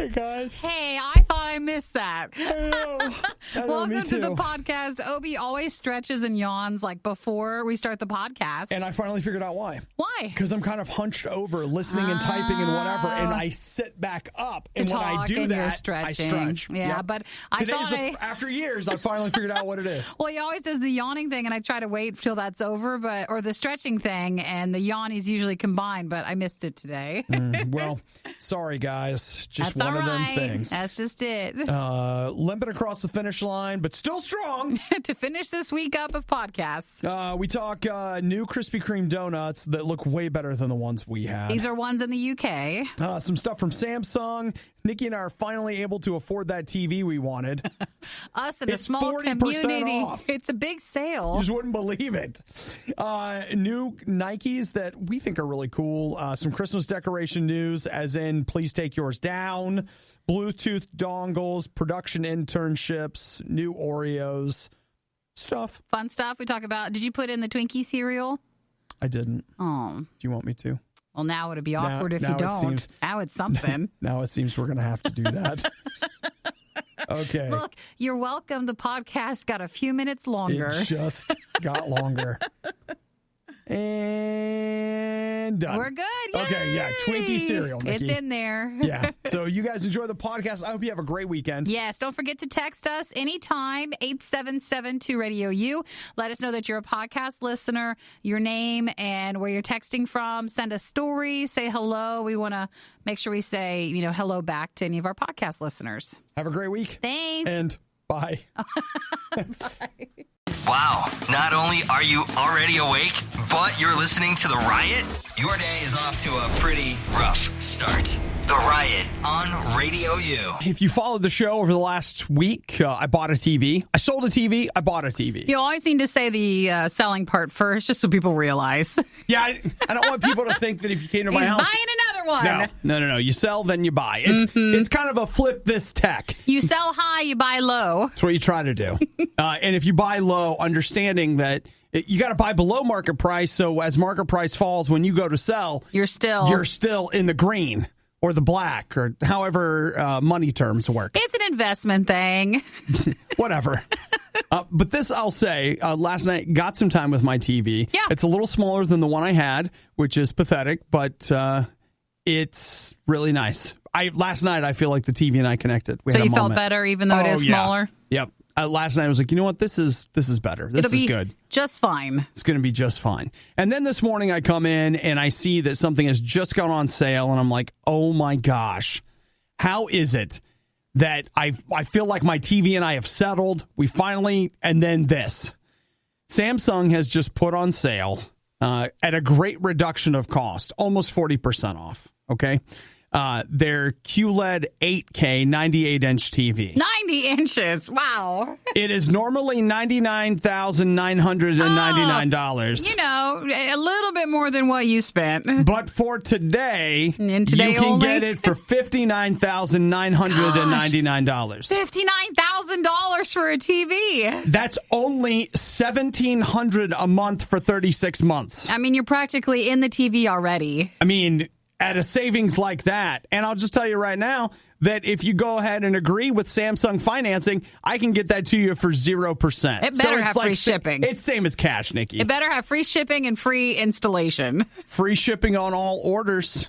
Hey, guys. Hey, I thought I missed that. I know, Welcome me to the too. podcast. Obi always stretches and yawns like before we start the podcast. And I finally figured out why. Why? Because I'm kind of hunched over, listening and typing and whatever, and I sit back up. And when I do that, I stretch. Yeah, Yep. but After years, I finally figured out what it is. Well, he always does the yawning thing, and I try to wait till that's over, or the stretching thing, and the yawn is usually combined, but I missed it today. Well, sorry, guys. Just That's one of them all right. things. That's just it. Limping across the finish line, but still strong. To finish this week up of podcasts. We talk new Krispy Kreme donuts that look way better than the ones we had. These are ones in the UK. Some stuff from Samsung. Nikki and I are finally able to afford that TV we wanted. Us in a It's small 40% community. off. It's a big sale. You just wouldn't believe it. New Nikes that we think are really cool. Some Christmas decoration news, as in please take yours down. Bluetooth dongles, production internships, new Oreos, stuff. Fun stuff we talk about. Did you put in the Twinkie cereal? I didn't. Oh. Do you want me to? Well, now it'd be awkward if now you it don't. seems- Now it's something. Now it seems we're going to have to do that. Okay. Look, you're welcome. The podcast got a few minutes longer. It just got longer. And done. We're good. Okay, yeah. Twinkie cereal, Nikki. It's in there. Yeah. So you guys enjoy the podcast. I hope you have a great weekend. Yes, don't forget to text us anytime, 877-2-RADIO-U. Let us know that you're a podcast listener, your name, and where you're texting from. Send us stories, say hello. We want to make sure we say, hello back to any of our podcast listeners. Have a great week. Thanks. And bye. Bye. Wow, not only are you already awake, but you're listening to The Riot? Your day is off to a pretty rough start. The Riot on RadioU. If you followed the show over the last week, I bought a TV. I sold a TV. I bought a TV. You always need to say the selling part first, just so people realize. Yeah, I don't want people to think that if you came to my He's house... buying another one. No. You sell, then you buy. It's kind of a flip this tech. You sell high, you buy low. That's what you try to do. And if you buy low, understanding that you got to buy below market price, so as market price falls, when you go to sell, You're still in the green or the black or however money terms work. It's an investment thing. Whatever. But this, I'll say, last night got some time with my TV. Yeah. It's a little smaller than the one I had, which is pathetic, but it's really nice. Last night, I feel like the TV and I connected. We So had a you felt moment. better, even though it is yeah. smaller? Yep. Last night, I was like, you know what? This is better. This It'll is be good. just fine. It's going to be just fine. And then this morning, I come in and I see that something has just gone on sale, and I'm like, oh my gosh, how is it that I feel like my TV and I have settled? We finally, and then this. Samsung has just put on sale at a great reduction of cost, almost 40% off, okay? Their QLED 8K 98-inch TV. 90 inches. Wow. It is normally $99,999. A little bit more than what you spent. But for today, And today you can only? get it for $59,999. $59,000 for a TV. That's only $1,700 a month for 36 months. I mean, you're practically in the TV already. I mean, at a savings like that, and I'll just tell you right now that if you go ahead and agree with Samsung financing, I can get that to you for 0%. It better it's have like free shipping. It's same as cash, Nikki. It better have free shipping and free installation. Free shipping on all orders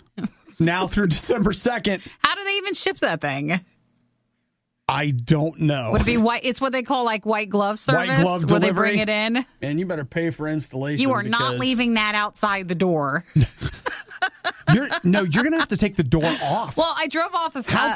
now through December 2nd. How do they even ship that thing? I don't know. Would it be white? It's what they call like white glove service. White glove where delivery. they bring it in. And you better pay for installation. You are not leaving that outside the door. You're going to have to take the door off. Well, I drove off of How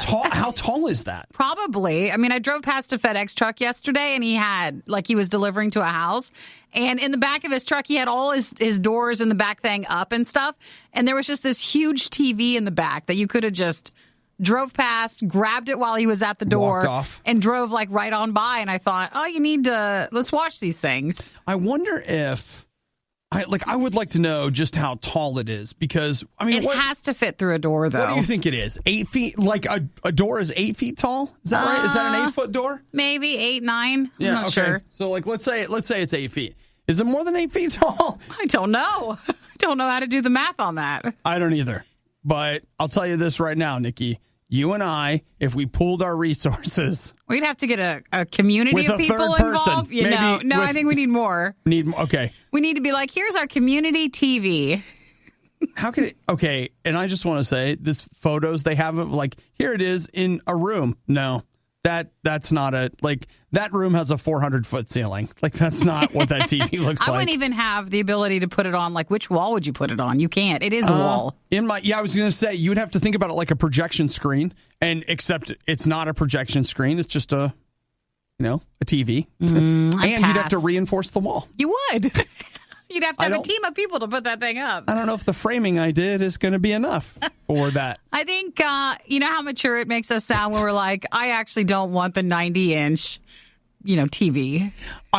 tall is that? Probably. I mean, I drove past a FedEx truck yesterday, and he was delivering to a house. And in the back of his truck, he had all his doors and the back thing up and stuff. And there was just this huge TV in the back that you could have just drove past, grabbed it while he was at the door, Walked off. and drove like right on by. And I thought, let's watch these things. I wonder if... I would like to know just how tall it is, because I mean, It has to fit through a door, though. What do you think it is? 8 feet? Like a door is 8 feet tall? Is that right? Is that an 8-foot door? Maybe 8, 9. Yeah, I'm not sure. So let's say it's 8 feet. Is it more than 8 feet tall? I don't know. I don't know how to do the math on that. I don't either. But I'll tell you this right now, Nikki. you and I, if we pooled our resources. We'd have to get a community With of a people third person. involved. Maybe I think we need more. Okay. We need to be like, here's our community TV. How could it? Okay, and I just want to say, this photos they have of, like, here it is in a room. No, that's not that room has a 400-foot ceiling. Like, that's not what that TV looks like. I wouldn't even have the ability to put it on. Like, which wall would you put it on? You can't. It is a wall. I was going to say, you would have to think about it like a projection screen, and except it's not a projection screen. It's just a TV. And you'd have to reinforce the wall. You would. You'd have to have a team of people to put that thing up. I don't know if the framing I did is going to be enough for that. I think, you know how mature it makes us sound when we're like, I actually don't want the 90-inch, TV.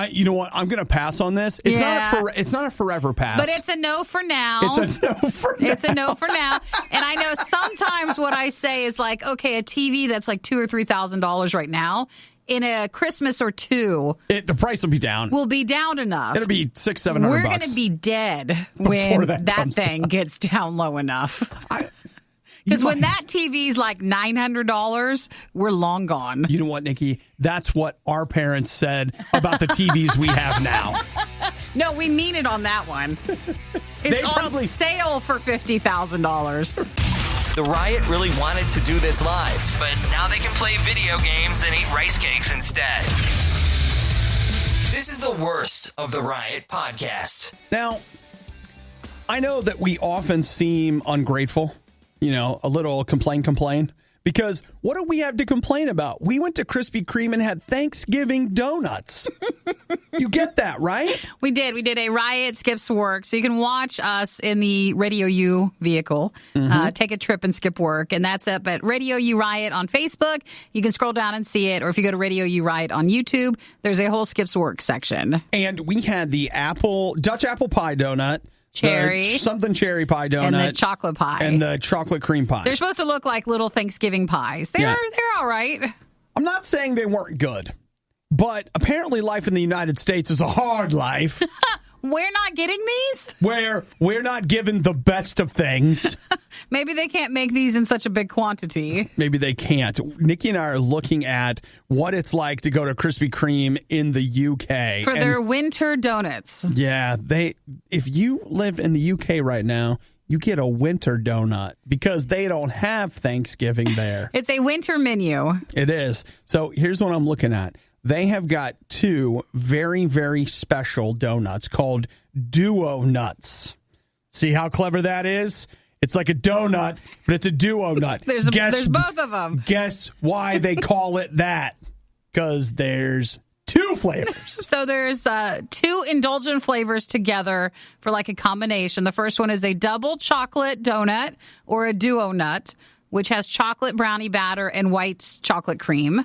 You know what? I'm going to pass on this. It's not a forever pass. But it's a no for now. It's a no for now. It's a no for now. And I know sometimes what I say is like, okay, a TV that's like $2,000 or $3,000 right now, in a Christmas or two, the price will be down. Will be down enough. It'll be $600-$700. We're going to be dead when that thing gets down low enough. Because when that TV's like $900, we're long gone. You know what, Nikki? That's what our parents said about the TVs we have now. No, we mean it on that one. It's on sale for $50,000. The Riot really wanted to do this live, but now they can play video games and eat rice cakes instead. This is the worst of the Riot podcast. Now, I know that we often seem ungrateful, a little complain, because what do we have to complain about? We went to Krispy Kreme and had Thanksgiving donuts. You get that, right? We did. We did a Riot Skips Work. So you can watch us in the RadioU vehicle, take a trip and skip work. And that's up at RadioU Riot on Facebook. You can scroll down and see it. Or if you go to RadioU Riot on YouTube, there's a whole Skips Work section. And we had the Dutch apple pie donut. Cherry. Something cherry pie donut. And the chocolate pie. And the chocolate cream pie. They're supposed to look like little Thanksgiving pies. They're all right. I'm not saying they weren't good, but apparently life in the United States is a hard life. We're not getting these? Where we're not given the best of things. Maybe they can't make these in such a big quantity. Maybe they can't. Nikki and I are looking at what it's like to go to Krispy Kreme in the UK. For their winter donuts. Yeah, if you live in the UK right now, you get a winter donut because they don't have Thanksgiving there. It's a winter menu. It is. So here's what I'm looking at. They have got two very, very special donuts called Duo Nuts. See how clever that is? It's like a donut, but it's a duo nut. There's both of them. Guess why they call it that? Because there's two flavors. So there's two indulgent flavors together for like a combination. The first one is a double chocolate donut or a duo nut, which has chocolate brownie batter and white chocolate cream.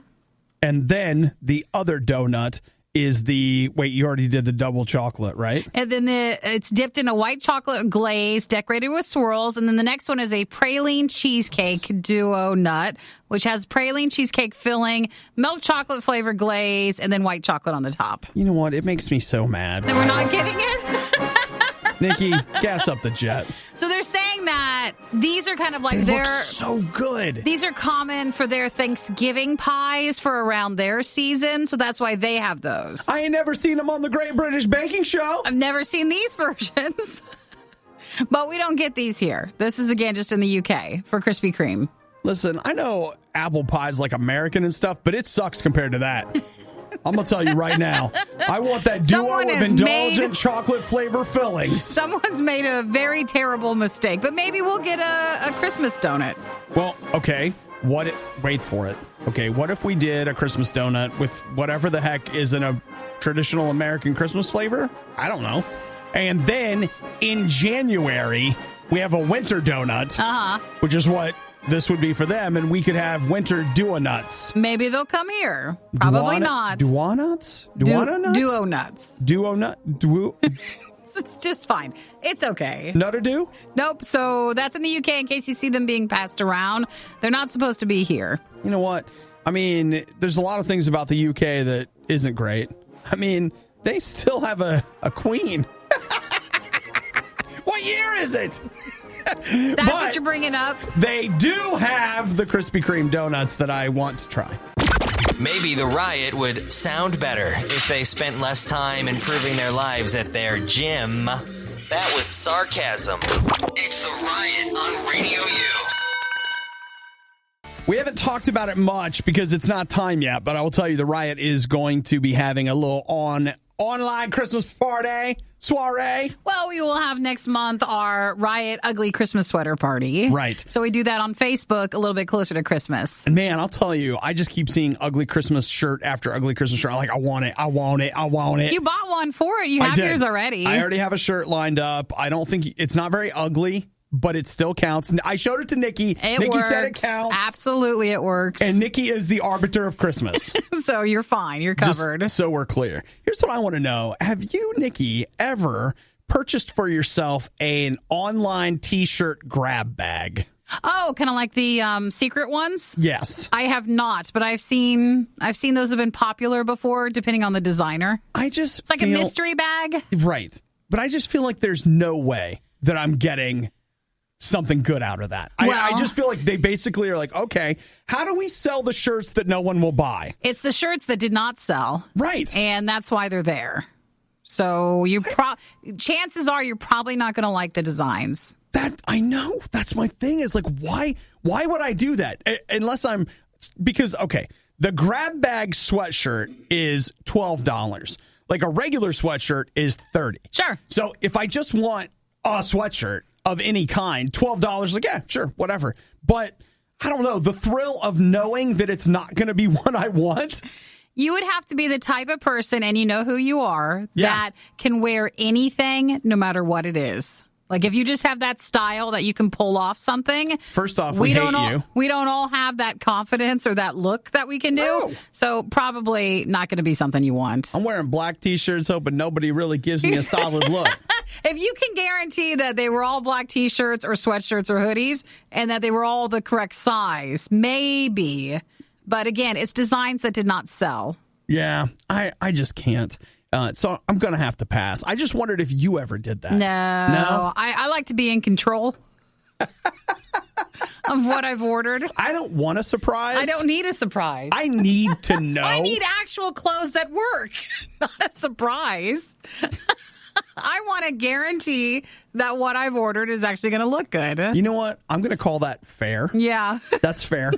And then the other donut is you already did the double chocolate, right? And then it's dipped in a white chocolate glaze decorated with swirls. And then the next one is a praline cheesecake duo nut, which has praline cheesecake filling, milk chocolate flavored glaze, and then white chocolate on the top. You know what? It makes me so mad. And we're not getting it? Nikki, gas up the jet. So they're saying that these are kind of like they look so good. These are common for their Thanksgiving pies for around their season, so that's why they have those. I ain't never seen them on the Great British Baking Show. I've never seen these versions, but we don't get these here. This is again just in the UK for Krispy Kreme. Listen, I know apple pie's like American and stuff, but it sucks compared to that. I'm going to tell you right now. I want that duo of indulgent chocolate flavor fillings. Someone's made a very terrible mistake, but maybe we'll get a Christmas donut. Well, okay. Wait for it. Okay, what if we did a Christmas donut with whatever the heck is in a traditional American Christmas flavor? I don't know. And then in January, we have a winter donut, which is what this would be for them, and we could have winter duo nuts. Maybe they'll come here. Probably not. Duo nuts? Duo nuts? Duo nuts. Duo nut? Duo. It's just fine. It's okay. Nutter do? Nope. So that's in the UK in case you see them being passed around. They're not supposed to be here. You know what? I mean, there's a lot of things about the UK that isn't great. I mean, they still have a queen. What year is it? That's what you're bringing up? They do have the Krispy Kreme donuts that I want to try. Maybe the Riot would sound better if they spent less time improving their lives at their gym. That was sarcasm. It's the Riot on Radio U. We haven't talked about it much because it's not time yet, but I will tell you the Riot is going to be having a little online Christmas party, soiree. Well, we will have next month our Riot Ugly Christmas Sweater Party. Right. So we do that on Facebook a little bit closer to Christmas. And man, I'll tell you, I just keep seeing ugly Christmas shirt after ugly Christmas shirt. I'm like, I want it, I want it, I want it. You bought one for it. You have yours already. I already have a shirt lined up. I don't think it's not very ugly, but it still counts. I showed it to Nikki. Nikki said it counts. Absolutely, it works. And Nikki is the arbiter of Christmas. So you're fine. You're covered. Just so we're clear. Here's what I want to know. Have you, Nikki, ever purchased for yourself an online T-shirt grab bag? Oh, kind of like the secret ones? Yes. I have not, but I've seen those have been popular before, depending on the designer. It's like a mystery bag. Right. But I just feel like there's no way that I'm getting something good out of that. Well, I just feel like they basically are like, okay, how do we sell the shirts that no one will buy? It's the shirts that did not sell. Right. And that's why they're there. So chances are you're probably not going to like the designs. That I know. That's my thing is like, why would I do that? Because, okay, the grab bag sweatshirt is $12. Like a regular sweatshirt is $30. Sure. So if I just want a sweatshirt of any kind, $12, like, yeah, sure, whatever. But I don't know, the thrill of knowing that it's not going to be what I want. You would have to be the type of person, and you know who you are, that can wear anything no matter what it is. Like if you just have that style that you can pull off something. First off, we hate you. We don't all have that confidence or that look that we can do. No. So probably not going to be something you want. I'm wearing black T-shirts, hoping nobody really gives me a solid look. If you can guarantee that they were all black T-shirts or sweatshirts or hoodies and that they were all the correct size, maybe. But again, it's designs that did not sell. Yeah, I just can't. So I'm going to have to pass. I just wondered if you ever did that. No? I like to be in control of what I've ordered. I don't want a surprise. I don't need a surprise. I need to know. I need actual clothes that work, not a surprise. I want to guarantee that what I've ordered is actually going to look good. You know what? I'm going to call that fair. Yeah. That's fair.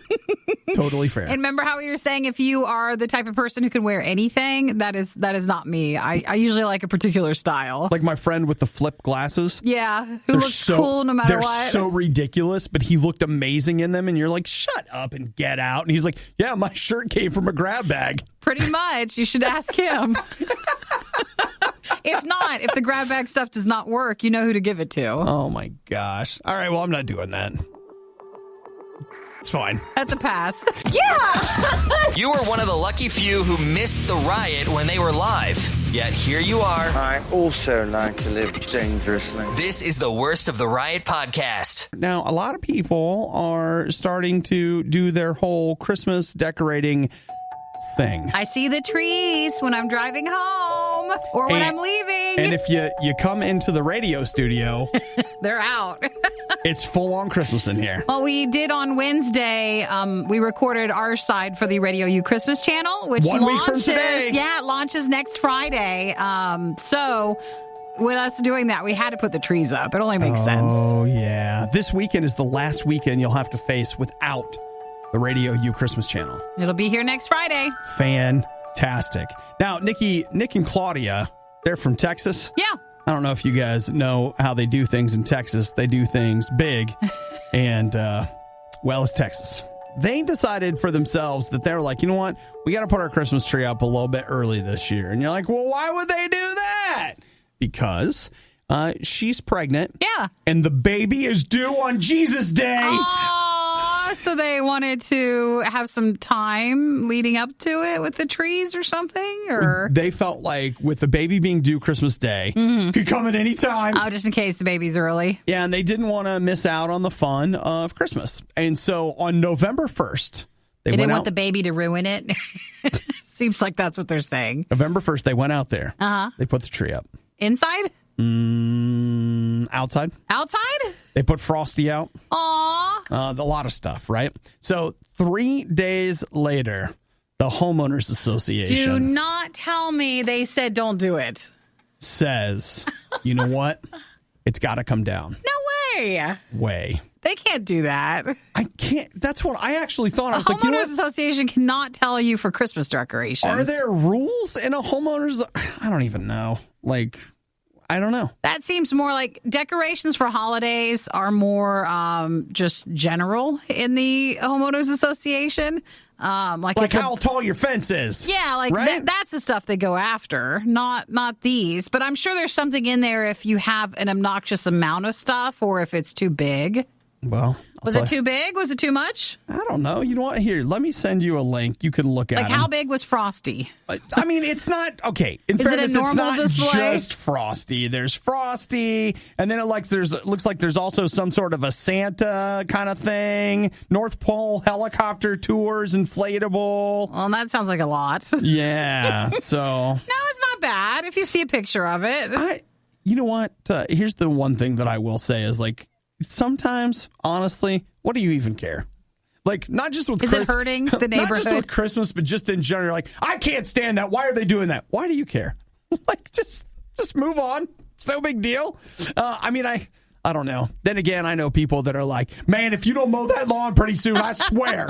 Totally fair. And remember how you were saying if you are the type of person who can wear anything, that is not me. I usually like a particular style. Like my friend with the flip glasses. Yeah. Who looks cool no matter what. They're so ridiculous, but he looked amazing in them. And you're like, shut up and get out. And he's like, yeah, my shirt came from a grab bag. Pretty much. You should ask him. If not, if the grab bag stuff does not work, you know who to give it to. Oh, my gosh. All right, well, I'm not doing that. It's fine. That's a pass. Yeah! You were one of the lucky few who missed the Riot when they were live. Yet here you are. I also like to live dangerously. This is the Worst of the Riot podcast. Now, a lot of people are starting to do their whole Christmas decorating thing. I see the trees when I'm driving home or when I'm leaving. And if you come into the radio studio, they're out. It's full on Christmas in here. Well, we did on Wednesday. We recorded our side for the RadioU Christmas channel, which 1 week from launches. today. Yeah, it launches next Friday. So with us doing that, we had to put the trees up. It only makes sense. Oh yeah, this weekend is the last weekend you'll have to face without the RadioU Christmas channel. It'll be here next Friday. Fantastic. Now, Nick and Claudia, they're from Texas. Yeah. I don't know if you guys know how they do things in Texas. They do things big and, well, it's Texas. They decided for themselves that they're like, you know what? We got to put our Christmas tree up a little bit early this year. And you're like, well, why would they do that? Because she's pregnant. Yeah. And the baby is due on Jesus Day. Oh, so they wanted to have some time leading up to it with the trees or something? Or they felt like with the baby being due Christmas Day, could come at any time. Oh, just in case the baby's early. Yeah, and they didn't want to miss out on the fun of Christmas. And so on November 1st, they didn't want the baby to ruin it. Seems like that's what they're saying. November 1st, they went out there. Uh-huh. They put the tree up. Inside? Outside. Outside? They put Frosty out. Aw. A lot of stuff, right? So 3 days later, the Homeowners Association Do not tell me they said don't do it. says, you know what? It's got to come down. No way. Way. They can't do that. I can't. That's what I actually thought. I was The like, you know Homeowners what? Association cannot tell you for Christmas decorations. Are there rules in a homeowner's? I don't even know. Like, I don't know. That seems more like decorations for holidays are more just general in the Homeowners Association. Like how tall your fence is. Yeah, like right? that's the stuff they go after, not these. But I'm sure there's something in there if you have an obnoxious amount of stuff or if it's too big. Well, Was it too big? Was it too much? I don't know. You know what? Here, let me send you a link. You can look at Like how big was Frosty? I mean, it's not okay. In Is it a fairness, normal it's not display? just Frosty. There's Frosty, and then it looks like there's also some sort of a Santa kind of thing. North Pole helicopter tours, inflatable. Well, that sounds like a lot. No, Yeah. So it's not bad if you see a picture of it. you know what? Here's the one thing that I will say is like sometimes, honestly, what do you even care? Like, not just with Is it hurting the not just neighborhood? with Christmas, but just in general. Like, I can't stand that. Why are they doing that? Why do you care? Like, just move on. It's no big deal. I mean, I don't know. Then again, I know people that are like, man, if you don't mow that lawn pretty soon, I swear.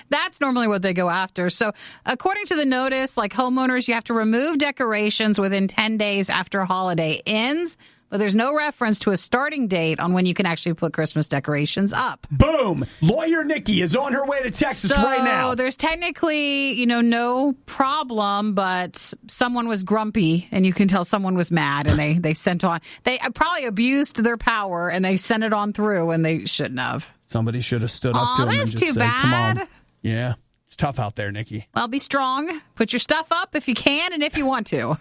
That's normally what they go after. So according to the notice, like homeowners, you have to remove decorations within 10 days after a holiday ends. But there's no reference to a starting date on when you can actually put Christmas decorations up. Boom. Lawyer Nikki is on her way to Texas right now. So there's technically, no problem, but someone was grumpy, and you can tell someone was mad, and they sent on. They probably abused their power, and they sent it on through, and they shouldn't have. Somebody should have stood up to him and that's just too said, come bad. on. Yeah. It's tough out there, Nikki. Well, be strong. Put your stuff up if you can and if you want to.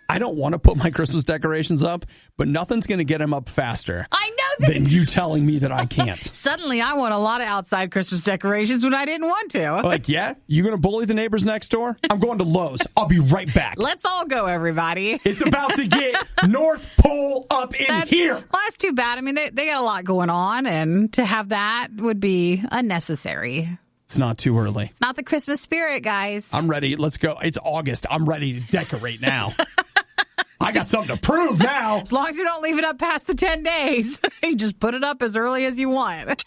I don't want to put my Christmas decorations up, but nothing's going to get them up faster I know that. than you telling me that I can't. Suddenly, I want a lot of outside Christmas decorations when I didn't want to. Like, yeah? You going to bully the neighbors next door? I'm going to Lowe's. I'll be right back. Let's all go, everybody. It's about to get North Pole up in here. Well, that's too bad. I mean, they got a lot going on, and to have that would be unnecessary. It's not too early. It's not the Christmas spirit, guys. I'm ready. Let's go. It's August. I'm ready to decorate now. I got something to prove now. As long as you don't leave it up past the 10 days. You just put it up as early as you want.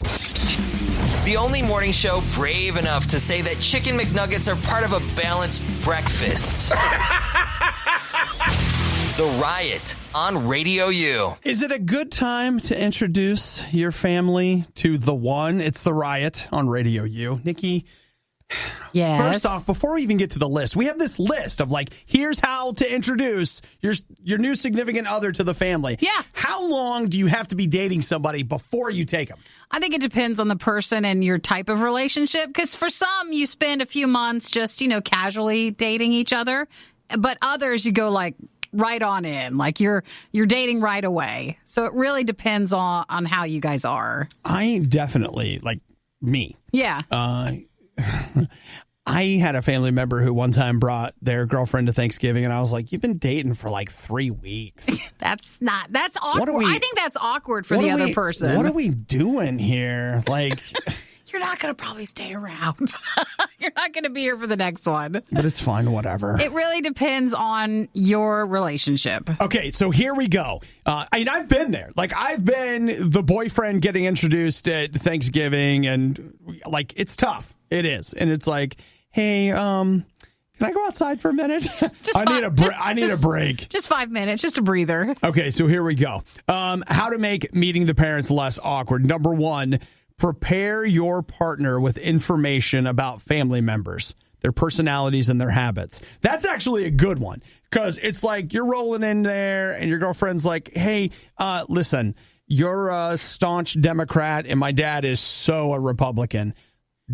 The only morning show brave enough to say that Chicken McNuggets are part of a balanced breakfast. The Riot on Radio U. Is it a good time to introduce your family to the one? It's The Riot on Radio U. Nikki, Yes. first off, before we even get to the list, we have this list of like, here's how to introduce your new significant other to the family. Yeah. How long do you have to be dating somebody before you take them? I think it depends on the person and your type of relationship. Because for some, you spend a few months just, casually dating each other. But others, you go like right on in, like you're dating right away. So it really depends on how you guys are. I definitely, like me. Yeah. I had a family member who one time brought their girlfriend to Thanksgiving, and I was like, you've been dating for like 3 weeks. That's awkward. I think that's awkward for the other person. What are we doing here? Like, You're not going to probably stay around. You're not going to be here for the next one. but it's fine, whatever. It really depends on your relationship. Okay, so here we go. I've been there. Like, I've been the boyfriend getting introduced at Thanksgiving, and like, it's tough. It is. And it's like, hey, can I go outside for a minute? I need a break. Just 5 minutes, just a breather. Okay, so here we go. How to make meeting the parents less awkward. Number one, prepare your partner with information about family members, their personalities and their habits. That's actually a good one, because it's like you're rolling in there and your girlfriend's like, hey, listen, you're a staunch Democrat and my dad is so a Republican.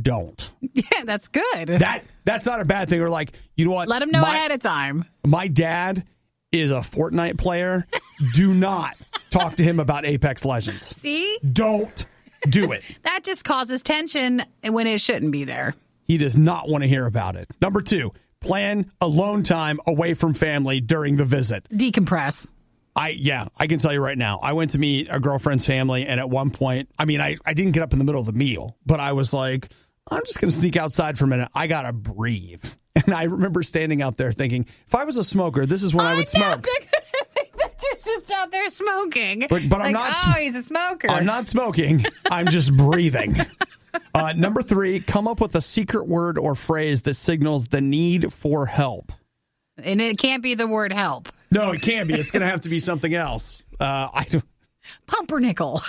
Don't. Yeah, that's good. That's not a bad thing. Or like, you know what? Let them know ahead of time. My dad is a Fortnite player. Do not talk to him about Apex Legends. See? Don't do it. That just causes tension when it shouldn't be there. He does not want to hear about it. Number two, plan alone time away from family during the visit. Decompress. I can tell you right now, I went to meet a girlfriend's family, and at one point, I didn't get up in the middle of the meal, but I was like, I'm just going to sneak outside for a minute. I got to breathe. And I remember standing out there thinking, if I was a smoker, this is when I would smoke. You're just out there smoking. But I'm not. Oh, he's a smoker. I'm not smoking. I'm just breathing. Number 3, come up with a secret word or phrase that signals the need for help. And it can't be the word help. No, it can't be. It's going to have to be something else. Pumpernickel.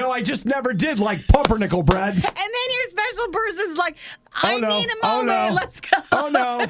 I just never did like pumpernickel bread. And then your special person's like, I need a moment. Let's go. Oh,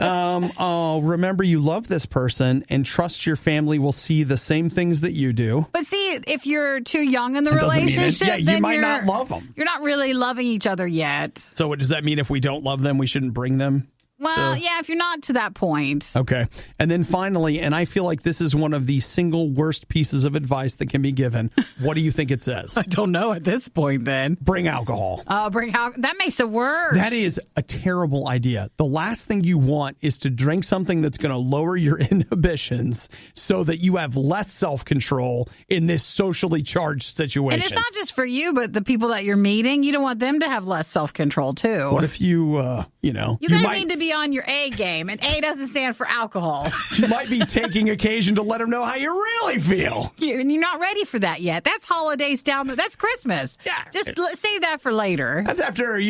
no. Remember you love this person and trust your family will see the same things that you do. But see, if you're too young in the relationship, you might not love them. You're not really loving each other yet. So what does that mean? If we don't love them, we shouldn't bring them? Well, yeah, if you're not to that point. Okay. And then finally, and I feel like this is one of the single worst pieces of advice that can be given. What do you think it says? I don't know at this point then. Bring alcohol. That makes it worse. That is a terrible idea. The last thing you want is to drink something that's going to lower your inhibitions so that you have less self-control in this socially charged situation. And it's not just for you, but the people that you're meeting, you don't want them to have less self-control too. What if you guys need to be on your A game, and A doesn't stand for alcohol. You might be taking occasion to let them know how you really feel. And you're not ready for that yet. That's holidays down there. That's Christmas. Yeah. Just save that for later. That's after,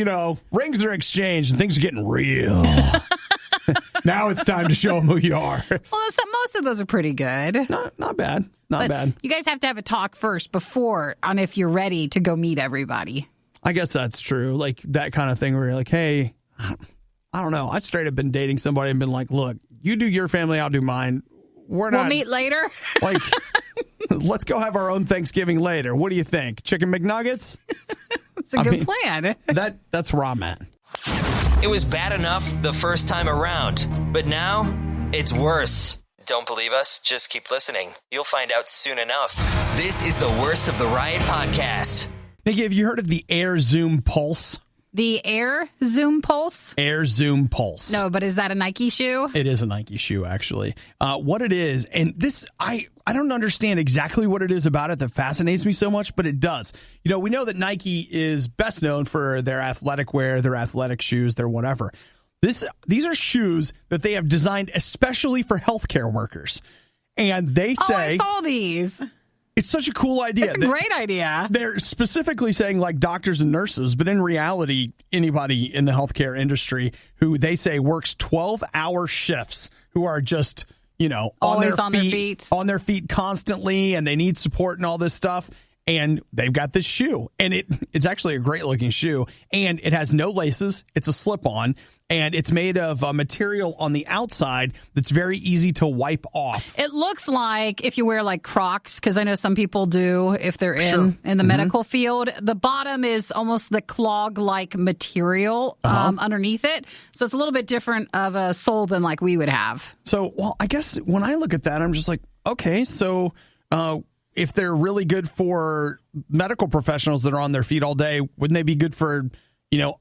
rings are exchanged and things are getting real. Now it's time to show them who you are. Well, most of those are pretty good. Not bad. Not bad. You guys have to have a talk first on if you're ready to go meet everybody. I guess that's true. Like that kind of thing where you're like, hey, I don't know. I've straight up been dating somebody and been like, look, you do your family, I'll do mine. We'll meet later. Like, let's go have our own Thanksgiving later. What do you think? Chicken McNuggets? That's a good plan. That's where I'm at. It was bad enough the first time around, but now it's worse. Don't believe us? Just keep listening. You'll find out soon enough. This is the worst of the Riot podcast. Nikki, have you heard of the Air Zoom Pulse? The Air Zoom Pulse? Air Zoom Pulse. No, but is that a Nike shoe? It is a Nike shoe, actually. What it is, and this, I don't understand exactly what it is about it that fascinates me so much, but it does. We know that Nike is best known for their athletic wear, their athletic shoes, their whatever. These are shoes that they have designed especially for healthcare workers. And they say... I saw these. It's such a cool idea. It's a great idea. They're specifically saying like doctors and nurses, but in reality, anybody in the healthcare industry who they say works 12-hour shifts, who are just, always on their feet constantly, and they need support and all this stuff. And they've got this shoe, and it's actually a great looking shoe, and it has no laces. It's a slip-on, and it's made of a material on the outside that's very easy to wipe off. It looks like if you wear like Crocs, because I know some people do if they're in the medical field. The bottom is almost the clog-like material underneath it, so it's a little bit different of a sole than like we would have. So, well, I guess when I look at that, I'm just like, okay, so... if they're really good for medical professionals that are on their feet all day, wouldn't they be good for,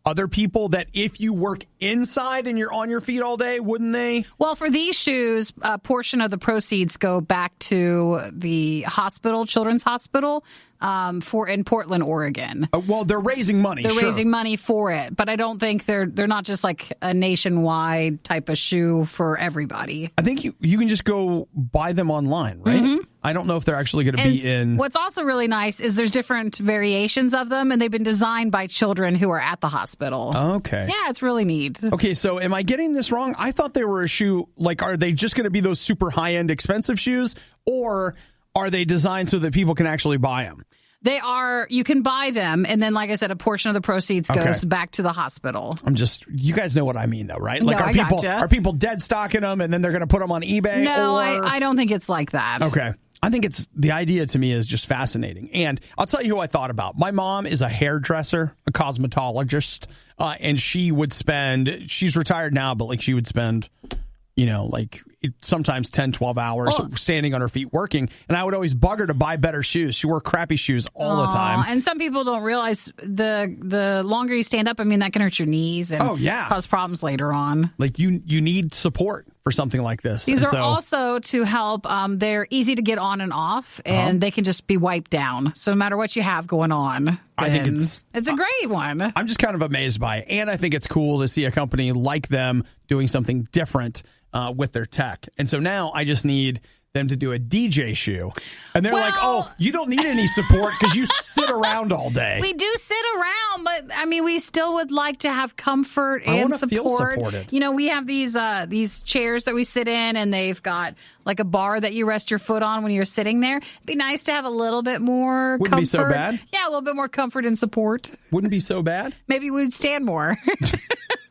other people that if you work inside and you're on your feet all day, wouldn't they? Well, for these shoes, a portion of the proceeds go back to the hospital, Children's Hospital, in Portland, Oregon. Well, they're raising money. They're raising money for it, but I don't think they're not just like a nationwide type of shoe for everybody. I think you can just go buy them online, right? Mm-hmm. I don't know if they're actually going to be in. What's also really nice is there's different variations of them, and they've been designed by children who are at the hospital. Okay. Yeah, it's really neat. Okay, so am I getting this wrong? I thought they were a shoe, like, are they just going to be those super high-end expensive shoes, or are they designed so that people can actually buy them? They are. You can buy them, and then, like I said, a portion of the proceeds goes back to the hospital. You guys know what I mean, though, right? Like, are people dead stocking them, and then they're going to put them on eBay? No, I don't think it's like that. Okay. I think the idea to me is just fascinating. And I'll tell you who I thought about. My mom is a hairdresser, a cosmetologist, and she's retired now, but like she would spend, like sometimes 10, 12 hours standing on her feet working. And I would always bug her to buy better shoes. She wore crappy shoes all the time. And some people don't realize the longer you stand up, I mean, that can hurt your knees and cause problems later on. Like you need support for something like this. These are also to help. They're easy to get on and off, and they can just be wiped down. So no matter what you have going on, I think it's a great one. I'm just kind of amazed by it. And I think it's cool to see a company like them doing something different with their tech. And so now I just need them to do a DJ shoe. And they're like, oh, you don't need any support because you sit around all day. We do sit around, but I mean, we still would like to have comfort and support. Feel supported. You know, we have these chairs that we sit in, and they've got like a bar that you rest your foot on when you're sitting there. It'd be nice to have a little bit more Wouldn't comfort. Be so bad. Yeah, a little bit more comfort and support. Wouldn't be so bad. Maybe we'd stand more.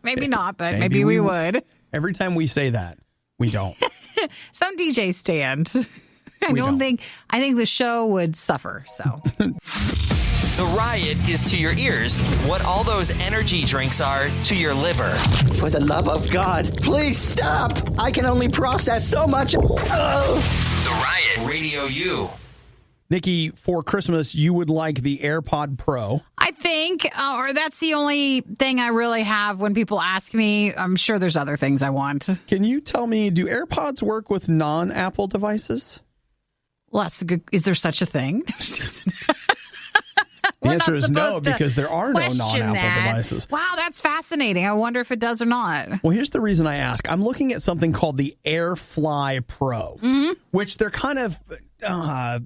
Maybe not, but maybe we would. Every time we say that, we don't. Some DJs stand. I think the show would suffer. So The Riot is to your ears what all those energy drinks are to your liver. For the love of God, please stop. I can only process so much. The Riot, Radio U. Nikki, for Christmas, you would like the AirPod Pro. I think, or that's the only thing I really have when people ask me. I'm sure there's other things I want. Can you tell me, do AirPods work with non-Apple devices? Well, that's good. Is there such a thing? The answer is no, because there are no non-Apple devices. Wow, that's fascinating. I wonder if it does or not. Well, here's the reason I ask. I'm looking at something called the AirFly Pro, which they're kind of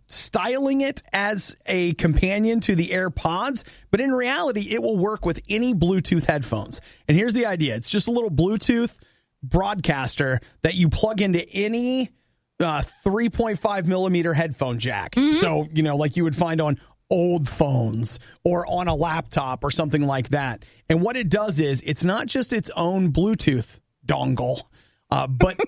styling it as a companion to the AirPods, but in reality, it will work with any Bluetooth headphones. And here's the idea. It's just a little Bluetooth broadcaster that you plug into any 3.5 millimeter headphone jack. So, you know, like you would find on old phones or on a laptop or something like that. And what it does is it's not just its own Bluetooth dongle, but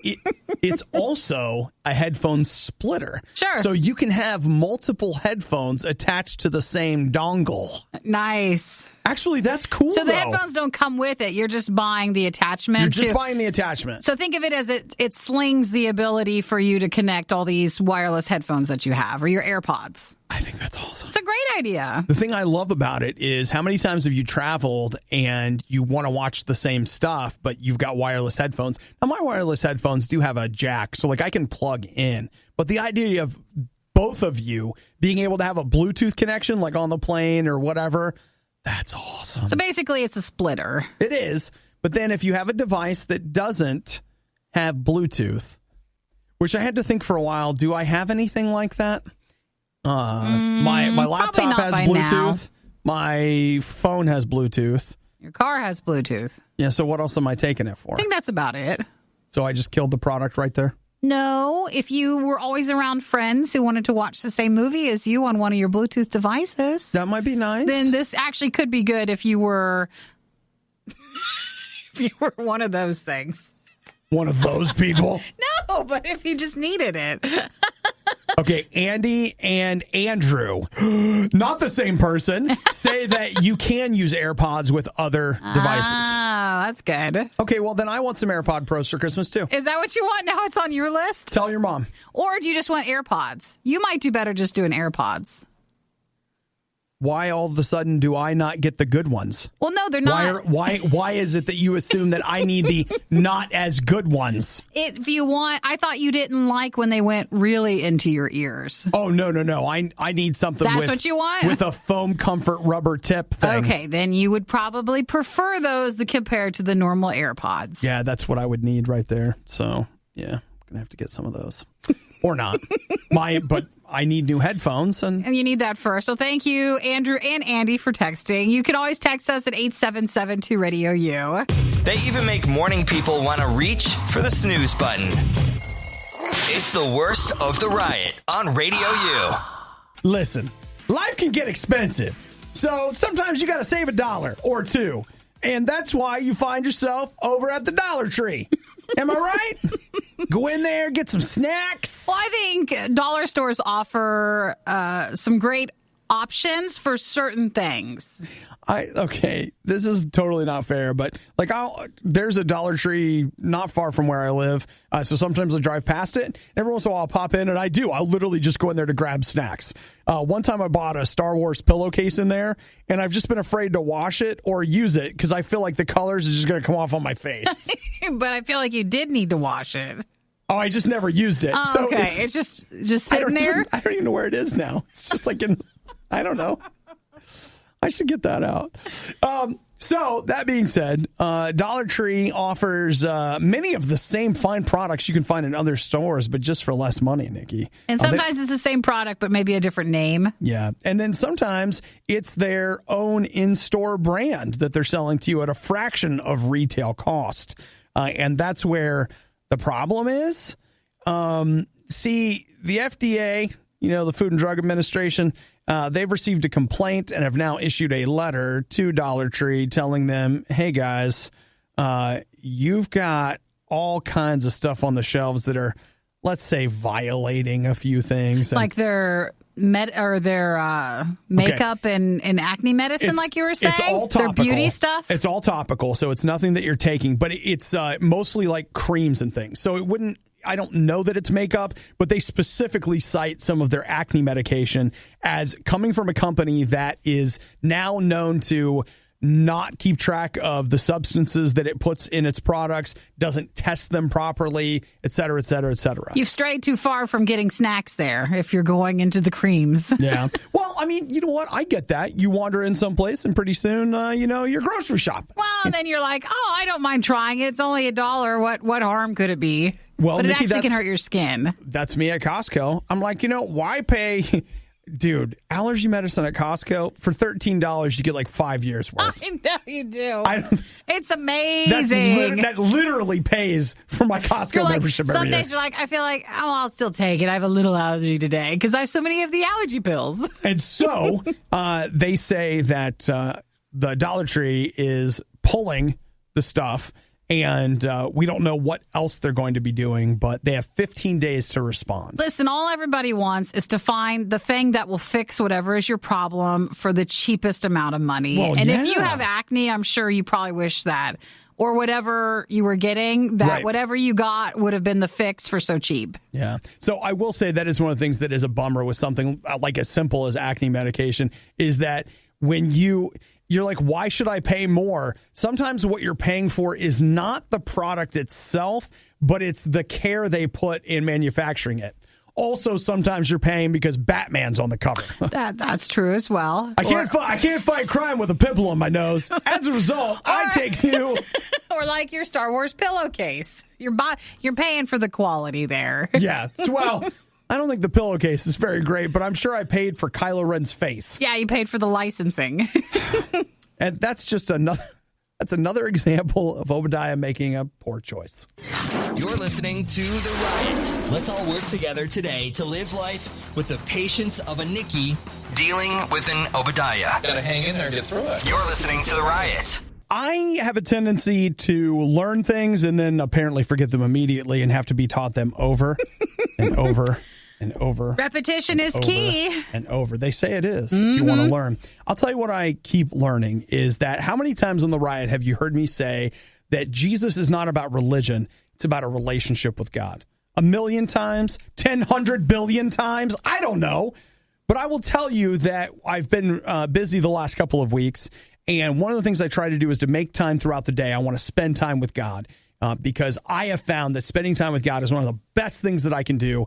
it's also a headphone splitter. Sure. So you can have multiple headphones attached to the same dongle. Nice. Actually, that's cool. So the headphones don't come with it. You're just buying the attachment. You're just buying the attachment. So think of it as it slings the ability for you to connect all these wireless headphones that you have or your AirPods. I think that's awesome. It's a great idea. The thing I love about it is how many times have you traveled and you want to watch the same stuff, but you've got wireless headphones. Now, my wireless headphones do have a jack, so like I can plug in. But the idea of both of you being able to have a Bluetooth connection, like on the plane or whatever, that's awesome. So basically, it's a splitter. It is. But then if you have a device that doesn't have Bluetooth, which I had to think for a while, do I have anything like that? My laptop has Bluetooth. My phone has Bluetooth. Your car has Bluetooth. Yeah, so what else am I taking it for? I think that's about it. So I just killed the product right there? No, if you were always around friends who wanted to watch the same movie as you on one of your Bluetooth devices. That might be nice. Then this actually could be good if you were one of those things. One of those people? No, but if you just needed it. Okay, Andy and Andrew, not the same person, say that you can use AirPods with other devices. Oh, that's good. Okay, well, then I want some AirPod Pros for Christmas, too. Is that what you want? Now it's on your list? Tell your mom. Or do you just want AirPods? You might do better just doing AirPods. Why all of a sudden do I not get the good ones? Well, no, they're not. Why is it that you assume that I need the not as good ones? If you want, I thought you didn't like when they went really into your ears. Oh, no. I need something That's what you want? With a foam comfort rubber tip thing. Okay, then you would probably prefer those compared to the normal AirPods. Yeah, that's what I would need right there. So, yeah, I'm going to have to get some of those. Or not. But I need new headphones. And you need that first. So thank you, Andrew and Andy, for texting. You can always text us at 877-2-RADIO-U. They even make morning people want to reach for the snooze button. It's the worst of the Riot on Radio U. Listen, life can get expensive. So sometimes you got to save $1 or $2. And that's why you find yourself over at the Dollar Tree. Am I right? Go in there, get some snacks. Well, I think dollar stores offer some great options for certain things. Okay, this is totally not fair, but like there's a Dollar Tree not far from where I live, so sometimes I drive past it. Every once in a while I'll pop in, and I'll literally just go in there to grab snacks. One time I bought a Star Wars pillowcase in there, and I've just been afraid to wash it or use it because I feel like the colors is just going to come off on my face. But I feel like you did need to wash it. Oh, I just never used it. Oh, so okay, it's just sitting there? I don't even know where it is now. It's just like I don't know. I should get that out. So that being said, Dollar Tree offers many of the same fine products you can find in other stores, but just for less money, Nikki. And sometimes it's the same product, but maybe a different name. Yeah. And then sometimes it's their own in-store brand that they're selling to you at a fraction of retail cost. And that's where the problem is. See, the FDA, the Food and Drug Administration, they've received a complaint and have now issued a letter to Dollar Tree telling them, hey, guys, you've got all kinds of stuff on the shelves that are, let's say, violating a few things. Like their makeup and acne medicine, like you were saying? It's all topical. Their beauty stuff? It's all topical, so it's nothing that you're taking, but it's mostly like creams and things. So it wouldn't... I don't know that it's makeup, but they specifically cite some of their acne medication as coming from a company that is now known to not keep track of the substances that it puts in its products, doesn't test them properly, et cetera, et cetera, et cetera. You've strayed too far from getting snacks there if you're going into the creams. Yeah. Well, I mean, you know what? I get that. You wander in someplace and pretty soon, you're grocery shopping. Well, then you're like, I don't mind trying it. It's only $1. What harm could it be? Well, but it Nikki, actually can hurt your skin. That's me at Costco. I'm like, why pay... Dude, allergy medicine at Costco, for $13, you get like 5 years worth. I know you do. It's That amazing. literally pays for my Costco membership every Some year. days you're like, I feel like, I'll still take it. I have a little allergy today because I have so many of the allergy pills. And so they say that the Dollar Tree is pulling the stuff. And we don't know what else they're going to be doing, but they have 15 days to respond. Listen, all everybody wants is to find the thing that will fix whatever is your problem for the cheapest amount of money. Well, and yeah. if you have acne, I'm sure you probably wish that. Or whatever you were getting, that right. Whatever you got would have been the fix for so cheap. Yeah. So I will say that is one of the things that is a bummer with something like as simple as acne medication is that when you're like, why should I pay more? Sometimes what you're paying for is not the product itself, but it's the care they put in manufacturing it. Also, sometimes you're paying because Batman's on the cover. That's true as well. I can't fight crime with a pimple on my nose. As a result, I take you. Or like your Star Wars pillowcase. You're paying for the quality there. Yeah. Well, I don't think the pillowcase is very great, but I'm sure I paid for Kylo Ren's face. Yeah, you paid for the licensing. And that's just another example of Obadiah making a poor choice. You're listening to The Riot. Let's all work together today to live life with the patience of a Nikki dealing with an Obadiah. Gotta hang in there and get through it. You're listening to The Riot. I have a tendency to learn things and then apparently forget them immediately and have to be taught them over and over and over. Repetition is key. And over. They say it is if you want to learn. I'll tell you what I keep learning is that how many times on The Riot have you heard me say that Jesus is not about religion, it's about a relationship with God? 1,000,000 times? 100 billion times? I don't know. But I will tell you that I've been busy the last couple of weeks. And one of the things I try to do is to make time throughout the day. I want to spend time with God because I have found that spending time with God is one of the best things that I can do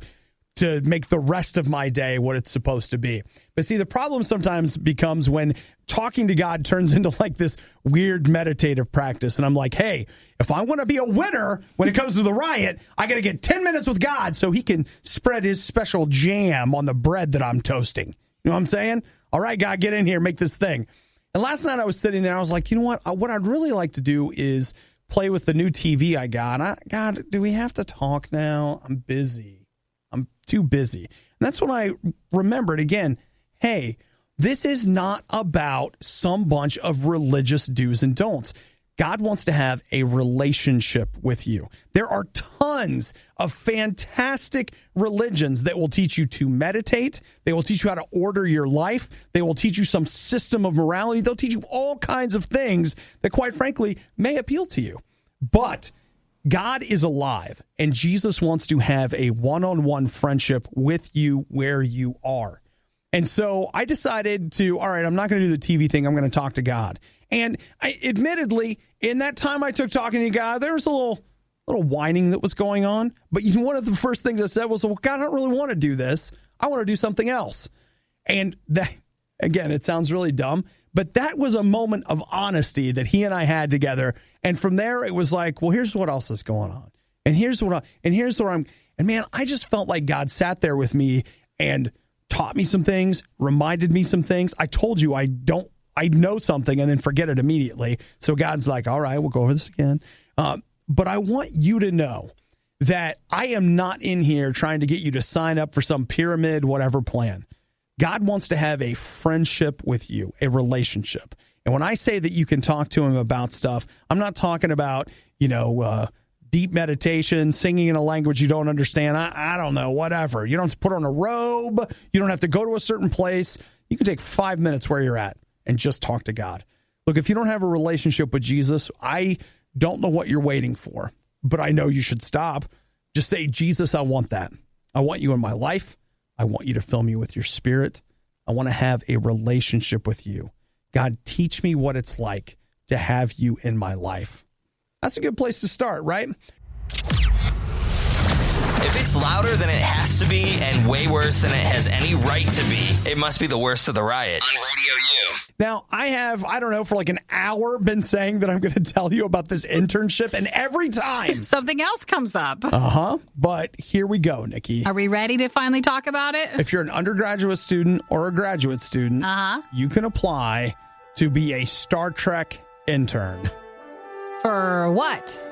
to make the rest of my day what it's supposed to be. But see, the problem sometimes becomes when talking to God turns into like this weird meditative practice. And I'm like, hey, if I want to be a winner when it comes to The Riot, I got to get 10 minutes with God so he can spread his special jam on the bread that I'm toasting. You know what I'm saying? All right, God, get in here, make this thing. And last night I was sitting there, I was like, you know what? What I'd really like to do is play with the new TV I got. God, do we have to talk now? I'm busy. I'm too busy. And that's when I remembered again, hey, this is not about some bunch of religious do's and don'ts. God wants to have a relationship with you. There are tons tons of fantastic religions that will teach you to meditate. They will teach you how to order your life. They will teach you some system of morality. They'll teach you all kinds of things that, quite frankly, may appeal to you. But God is alive, and Jesus wants to have a one-on-one friendship with you where you are. And so I decided to, all right, I'm not going to do the TV thing. I'm going to talk to God. And admittedly, in that time I took talking to God, there was a little whining that was going on. But one of the first things I said was, well, God, I don't really want to do this. I want to do something else. And that, again, it sounds really dumb, but that was a moment of honesty that he and I had together. And from there, it was like, well, here's what else is going on. And here's where I'm. And man, I just felt like God sat there with me and taught me some things, reminded me some things. I told you I know something and then forget it immediately. So God's like, all right, we'll go over this again. But I want you to know that I am not in here trying to get you to sign up for some pyramid, whatever plan. God wants to have a friendship with you, a relationship. And when I say that you can talk to him about stuff, I'm not talking about, deep meditation, singing in a language you don't understand. I don't know, whatever. You don't have to put on a robe. You don't have to go to a certain place. You can take 5 minutes where you're at and just talk to God. Look, if you don't have a relationship with Jesus, I don't know what you're waiting for, but I know you should stop. Just say, Jesus, I want that. I want you in my life. I want you to fill me with your spirit. I want to have a relationship with you. God, teach me what it's like to have you in my life. That's a good place to start, right? If it's louder than it has to be and way worse than it has any right to be, it must be the worst of the riot on RadioU. Now, I have, for like an hour been saying that I'm going to tell you about this internship, and every time something else comes up. But here we go, Nikki. Are we ready to finally talk about it? If you're an undergraduate student or a graduate student, you can apply to be a Star Trek intern. For what?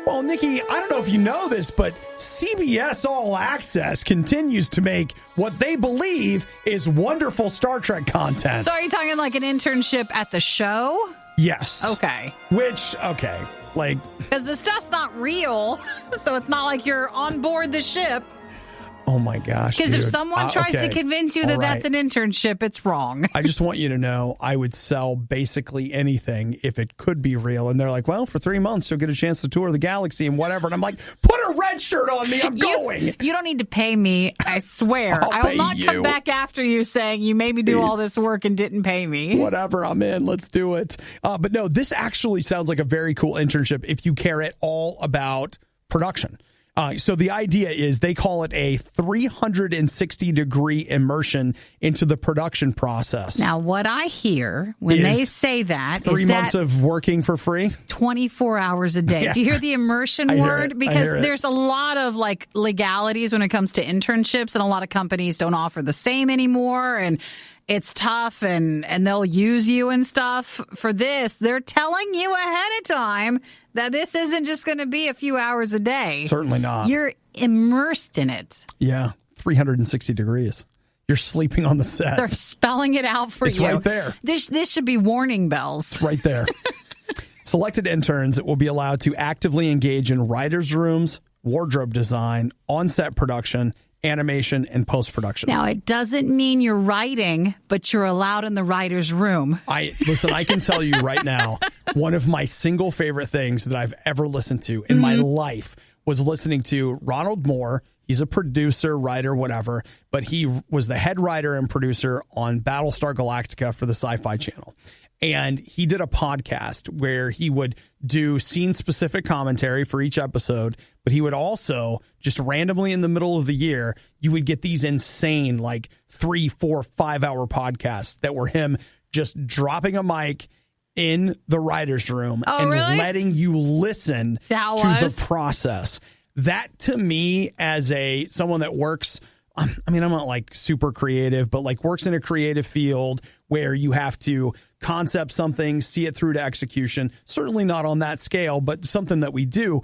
Well, Nikki, I don't know if you know this, but CBS All Access continues to make what they believe is wonderful Star Trek content. So are you talking like an internship at the show? Yes. Okay. Because the stuff's not real, so it's not like you're on board the ship. Oh my gosh. Because if someone tries to convince you that that's an internship, it's wrong. I just want you to know I would sell basically anything if it could be real. And they're like, well, for 3 months, you'll get a chance to tour the galaxy and whatever. And I'm like, put a red shirt on me. I'm going. You don't need to pay me. I swear. I will not come back after you saying you made me do all this work and didn't pay me. Whatever. I'm in. Let's do it. But no, this actually sounds like a very cool internship if you care at all about production. So the idea is they call it a 360-degree immersion into the production process. Now, what I hear when they say that 3 months of working for free? 24 hours a day. Yeah. Do you hear the immersion word? Because there's a lot of legalities when it comes to internships, and a lot of companies don't offer the same anymore, and it's tough, and they'll use you and stuff. For this, they're telling you ahead of time that this isn't just going to be a few hours a day. Certainly not. You're immersed in it. Yeah, 360 degrees. You're sleeping on the set. They're spelling it out for you. It's right there. This should be warning bells. It's right there. Selected interns will be allowed to actively engage in writers' rooms, wardrobe design, on-set production, animation, and post-production. Now, it doesn't mean you're writing, but you're allowed in the writer's room. I can tell you right now, one of my single favorite things that I've ever listened to in my life was listening to Ronald Moore. He's a producer, writer, whatever, but he was the head writer and producer on Battlestar Galactica for the Sci-Fi Channel. And he did a podcast where he would do scene-specific commentary for each episode, but he would also, just randomly in the middle of the year, you would get these insane, 3, 4, 5 hour podcasts that were him just dropping a mic in the writer's room letting you listen to the process. That, to me, as someone that works, I'm not super creative, but works in a creative field where you have to concept something, see it through to execution. Certainly not on that scale, but something that we do.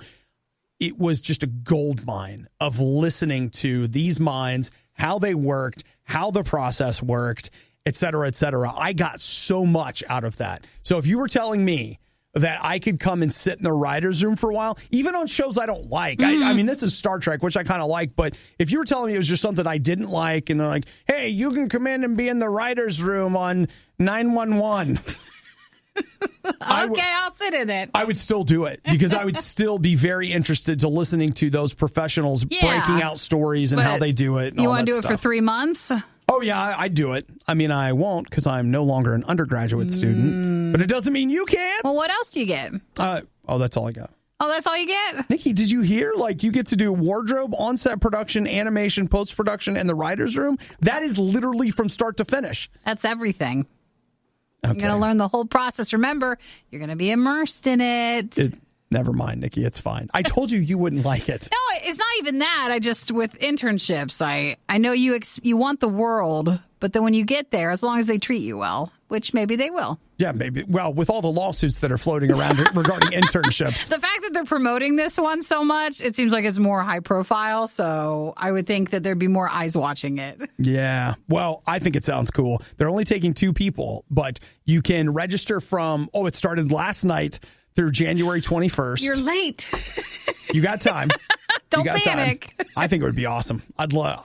It was just a gold mine of listening to these minds, how they worked, how the process worked, et cetera, et cetera. I got so much out of that. So if you were telling me that I could come and sit in the writer's room for a while, even on shows I don't like. I mean, this is Star Trek, which I kind of like, but if you were telling me it was just something I didn't like, and they're like, hey, you can come in and be in the writer's room on 911. I'll sit in it. I would still do it because I would still be very interested to listening to those professionals breaking out stories and how they do it. And you want to do it for 3 months? Oh, yeah, I'd do it. I mean, I won't because I'm no longer an undergraduate student, but it doesn't mean you can't. Well, what else do you get? That's all I got. Oh, that's all you get? Nikki, did you hear? Like, you get to do wardrobe, on-set production, animation, post-production, and the writer's room? That is literally from start to finish. That's everything. Okay. You're going to learn the whole process. Remember, you're going to be immersed in it. Never mind, Nikki. It's fine. I told you wouldn't like it. No, it's not even that. I just, with internships, I know you want the world, but then when you get there, as long as they treat you well, which maybe they will. Yeah, maybe. Well, with all the lawsuits that are floating around regarding internships. The fact that they're promoting this one so much, it seems like it's more high profile. So I would think that there'd be more eyes watching it. Yeah. Well, I think it sounds cool. They're only taking 2 people, but you can register from, it started last night through January 21st. You're late. You got time. Don't panic. Time. I think it would be awesome. I'd love.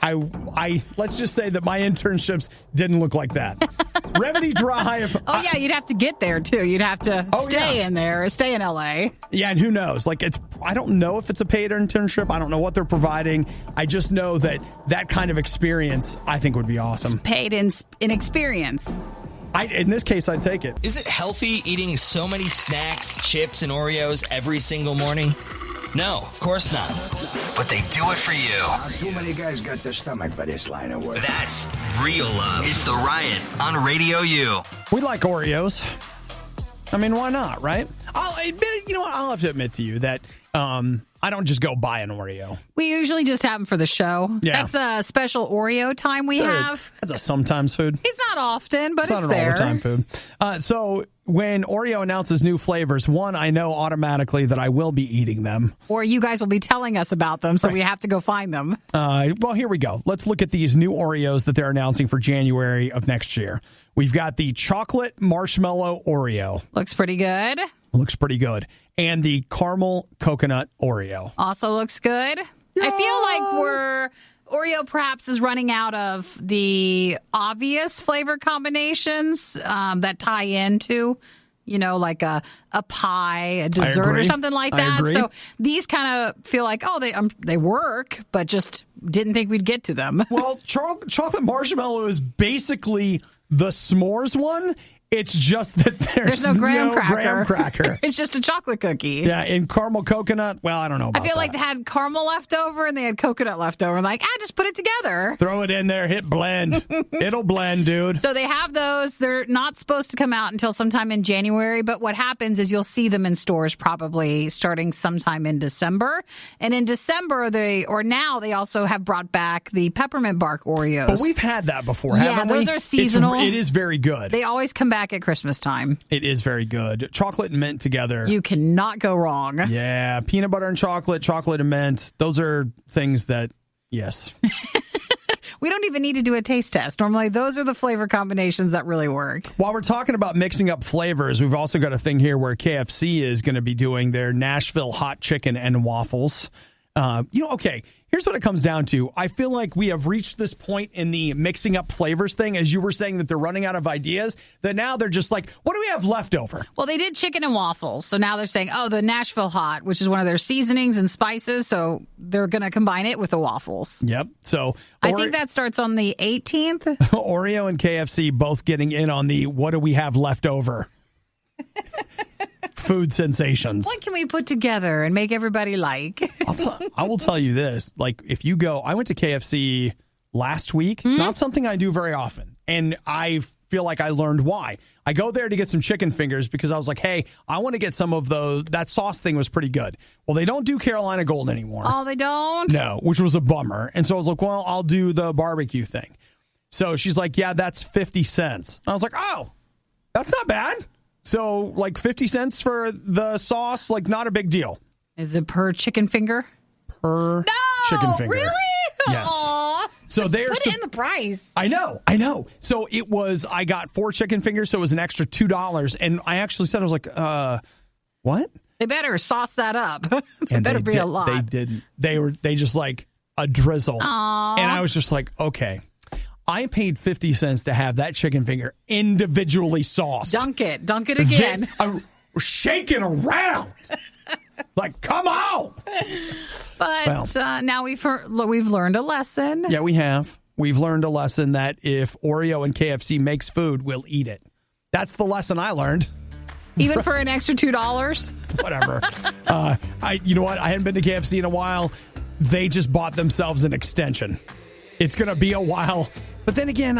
Let's just say that my internships didn't look like that. Remedy Drive. Yeah, you'd have to get there too. You'd have to stay in there, stay in LA. Yeah, and who knows? Like, I don't know if it's a paid internship. I don't know what they're providing. I just know that kind of experience I think would be awesome. It's paid in experience. In this case, I'd take it. Is it healthy eating so many snacks, chips, and Oreos every single morning? No, of course not. But they do it for you. Too many guys got the stomach for this line of work. That's real love. It's the Riot on Radio U. We like Oreos. I mean, why not, right? I'll admit, you know what? I'll have to admit to you that I don't just go buy an Oreo. We usually just have them for the show. Yeah. That's a special Oreo time we have. That's a sometimes food. It's not often, but it's not an there. all the time food. So when Oreo announces new flavors, one, I know automatically that I will be eating them. Or you guys will be telling us about them, so we have to go find them. Well, here we go. Let's look at these new Oreos that they're announcing for January of next year. We've got the chocolate marshmallow Oreo. Looks pretty good. Looks pretty good. And the caramel coconut Oreo. Also looks good. Yeah. I feel like Oreo perhaps is running out of the obvious flavor combinations that tie into, like a pie, a dessert, or something like that. So these kind of feel like, they work, but just didn't think we'd get to them. Well, chocolate marshmallow is basically the s'mores one. It's just that there's no graham cracker. It's just a chocolate cookie. Yeah, and caramel coconut, well, I don't know about I feel like they had caramel left over and they had coconut left over. Like, just put it together. Throw it in there, hit blend. It'll blend, dude. So they have those. They're not supposed to come out until sometime in January, but what happens is you'll see them in stores probably starting sometime in December. And in December, now they also have brought back the peppermint bark Oreos. But we've had that before, haven't we? Yeah, those are seasonal. It is very good. They always come back at Christmas time. It is very good. Chocolate and mint together. You cannot go wrong. Yeah, peanut butter and chocolate and mint. Those are things that, yes. We don't even need to do a taste test. Normally, those are the flavor combinations that really work. While we're talking about mixing up flavors, we've also got a thing here where KFC is going to be doing their Nashville hot chicken and waffles. Okay, here's what it comes down to. I feel like we have reached this point in the mixing up flavors thing, as you were saying that they're running out of ideas, that now they're just like, what do we have left over? Well, they did chicken and waffles. So now they're saying, the Nashville hot, which is one of their seasonings and spices. So they're going to combine it with the waffles. Yep. So I think that starts on the 18th. Oreo and KFC both getting in on the what do we have left over? Food sensations. What can we put together and make everybody like? I will tell you this. Like, if you go, I went to KFC last week. Mm-hmm. Not something I do very often. And I feel like I learned why. I go there to get some chicken fingers because I was like, hey, I want to get some of those. That sauce thing was pretty good. Well, they don't do Carolina Gold anymore. Oh, they don't? No, which was a bummer. And so I was like, well, I'll do the barbecue thing. So she's like, yeah, that's 50 cents. I was like, oh, that's not bad. So, like, 50 cents for the sauce, like, not a big deal. Is it per chicken finger? Per chicken finger. Really? Yes. Aww. So they're put it in the price. I know. So I got 4 chicken fingers, so it was an extra $2. And I actually said, I was like, What? They better sauce that up. And better be a lot. They didn't. They just like a drizzle. Aww. And I was just like, okay. I paid 50 cents to have that chicken finger individually sauced. Dunk it again. Shaking around. Like, come on. But now we've learned a lesson. Yeah, we have. We've learned a lesson that if Oreo and KFC makes food, we'll eat it. That's the lesson I learned. Even for an extra $2? Whatever. You know what? I hadn't been to KFC in a while. They just bought themselves an extension. It's going to be a while. But then again,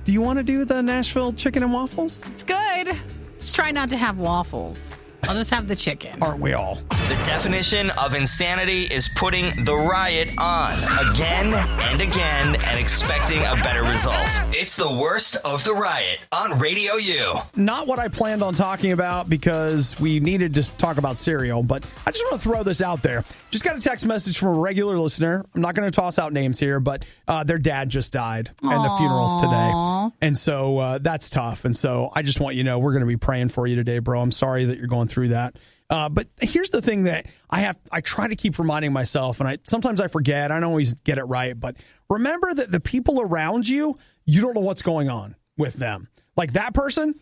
do you want to do the Nashville chicken and waffles? It's good. Just try not to have waffles. I'll just have the chicken. Aren't we all? The definition of insanity is putting the riot on again and again and expecting a better result. It's the worst of the riot on Radio U. Not what I planned on talking about because we needed to talk about cereal, but I just want to throw this out there. Just got a text message from a regular listener. I'm not going to toss out names here, but their dad just died and the funeral's today. And so that's tough. And so I just want you to know we're going to be praying for you today, bro. I'm sorry that you're going through that. But here's the thing that I try to keep reminding myself, and sometimes I forget. I don't always get it right, but remember that the people around you, you don't know what's going on with them. Like that person,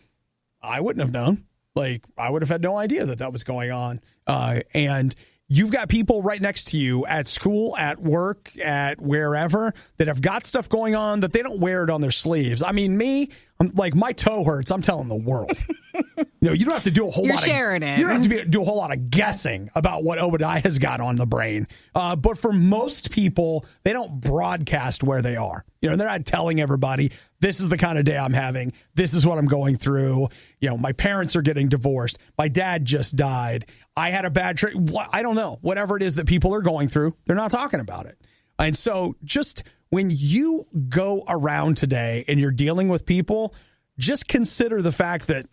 I wouldn't have known. Like I would have had no idea that was going on. And you've got people right next to you at school, at work, at wherever that have got stuff going on that they don't wear it on their sleeves. I mean, I'm like, my toe hurts. I'm telling the world. You don't have to do a whole lot. Sharing it. You don't have to do a whole lot of guessing about what Obadiah's got on the brain. But for most people, they don't broadcast where they are. They're not telling everybody, this is the kind of day I'm having. This is what I'm going through. My parents are getting divorced. My dad just died. I had a bad trip. I don't know. Whatever it is that people are going through, they're not talking about it. And so just when you go around today and you're dealing with people, just consider the fact that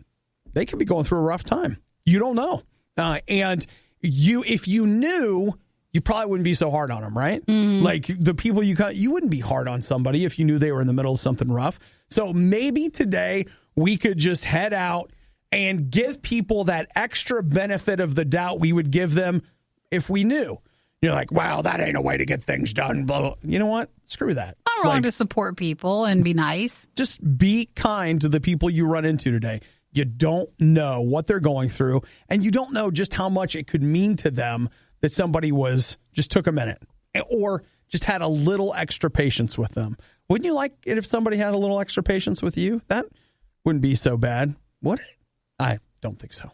they could be going through a rough time. You don't know. And if you knew, you probably wouldn't be so hard on them, right? Mm. Like the people you wouldn't be hard on somebody if you knew they were in the middle of something rough. So maybe today we could just head out and give people that extra benefit of the doubt we would give them if we knew. You're like, wow, that ain't a way to get things done. Blah, blah. You know what? Screw that. Not wrong to support people and be nice. Just be kind to the people you run into today. You don't know what they're going through, and you don't know just how much it could mean to them that somebody just took a minute or just had a little extra patience with them. Wouldn't you like it if somebody had a little extra patience with you? That wouldn't be so bad, would it? I don't think so.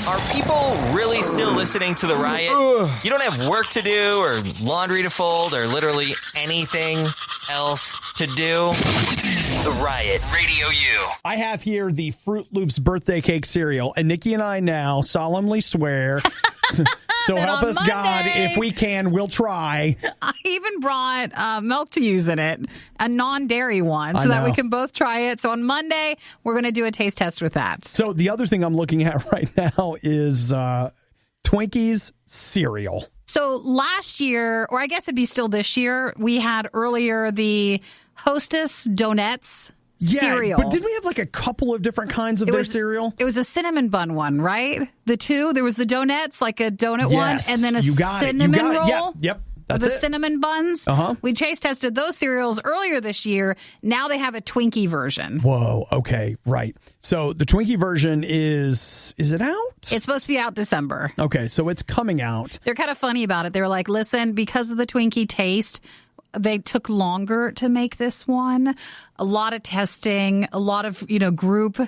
Are people really still listening to the riot? You don't have work to do or laundry to fold or literally anything else to do? The Riot, Radio U. I have here the Fruit Loops birthday cake cereal, and Nikki and I now solemnly swear, so help us Monday, God, if we can, we'll try. I even brought milk to use in it, a non-dairy one, so that we can both try it. So on Monday, we're going to do a taste test with that. So the other thing I'm looking at right now is Twinkies cereal. So last year, or I guess it'd be still this year, we had earlier the Hostess Donuts cereal. But didn't we have like a couple of different kinds of their cereal? It was a cinnamon bun one, right? The two. There was the donuts, like a donut one, and then a cinnamon roll. Yep. That's the cinnamon buns. We taste tested those cereals earlier this year. Now they have a Twinkie version. Whoa. Okay. Right. So the Twinkie version is it out? It's supposed to be out December. Okay. So it's coming out. They're kind of funny about it. They were like, listen, because of the Twinkie taste, they took longer to make this one. A lot of testing, a lot of, group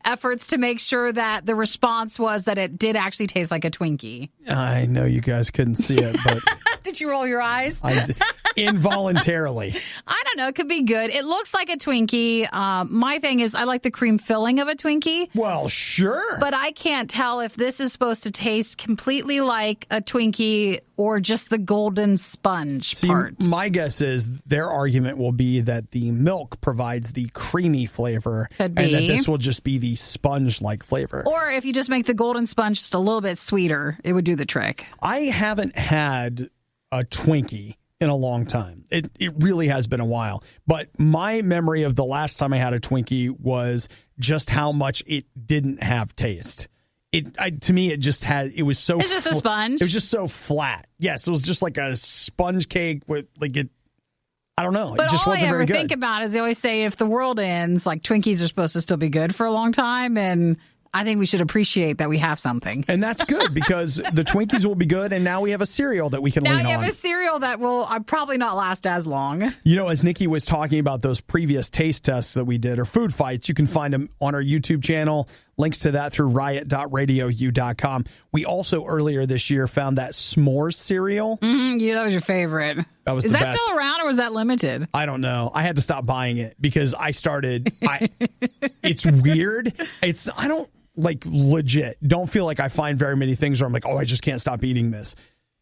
efforts to make sure that the response was that it did actually taste like a Twinkie. I know you guys couldn't see it, but... Did you roll your eyes? Involuntarily. I don't know. It could be good. It looks like a Twinkie. My thing is I like the cream filling of a Twinkie. Well, sure. But I can't tell if this is supposed to taste completely like a Twinkie or just the golden sponge part. My guess is their argument will be that the milk provides the creamy flavor. Could be. And that this will just be the sponge-like flavor. Or if you just make the golden sponge just a little bit sweeter, it would do the trick. I haven't had a Twinkie in a long time. It really has been a while. But my memory of the last time I had a Twinkie was just how much it didn't have taste. to me, it just had, it was so, It's just a sponge. It was just so flat. Yes, it was just like a sponge cake with like it. I don't know. But it just all wasn't I very ever good. think about is they always say if the world ends, like Twinkies are supposed to still be good for a long time. And I think we should appreciate that we have something. And that's good because the Twinkies will be good. And now we have a cereal that we can Now lean you on. have a cereal that will probably not last as long. You know, as Nikki was talking about those previous taste tests that we did, or food fights, you can find them on our YouTube channel. Links to that through riot.radiou.com. We also earlier this year found that s'mores cereal. Yeah, that was your favorite. That was Is the that best. still around or was that limited? I don't know. I had to stop buying it because I started. It's weird. I don't legit don't feel like I find very many things where I'm like, oh, I just can't stop eating this.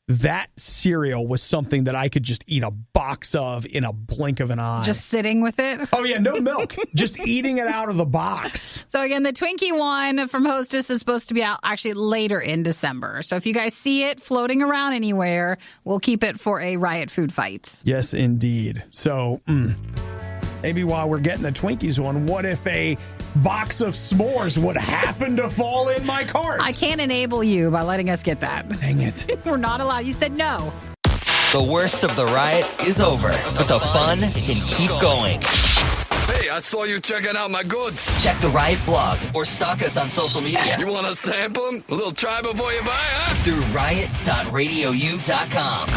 That cereal was something that I could just eat a box of in a blink of an eye. Just sitting with it? Oh, yeah, no milk. Just eating it out of the box. So again, the Twinkie one from Hostess is supposed to be out actually later in December. So if you guys see it floating around anywhere, we'll keep it for a Riot food fight. Yes, indeed. So maybe while we're getting the Twinkies one, what if a box of s'mores would happen to fall in my cart? I can't enable you by letting us get that. Dang it. We're not allowed. You said no. The worst of the riot is over, but the fun can keep going. Hey, I saw you checking out my goods. Check the Riot blog or stalk us on social media You want to sample them? A little try before you buy, huh? through riot.radiou.com.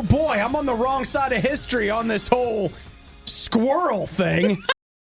Boy, I'm on the wrong side of history on this whole squirrel thing.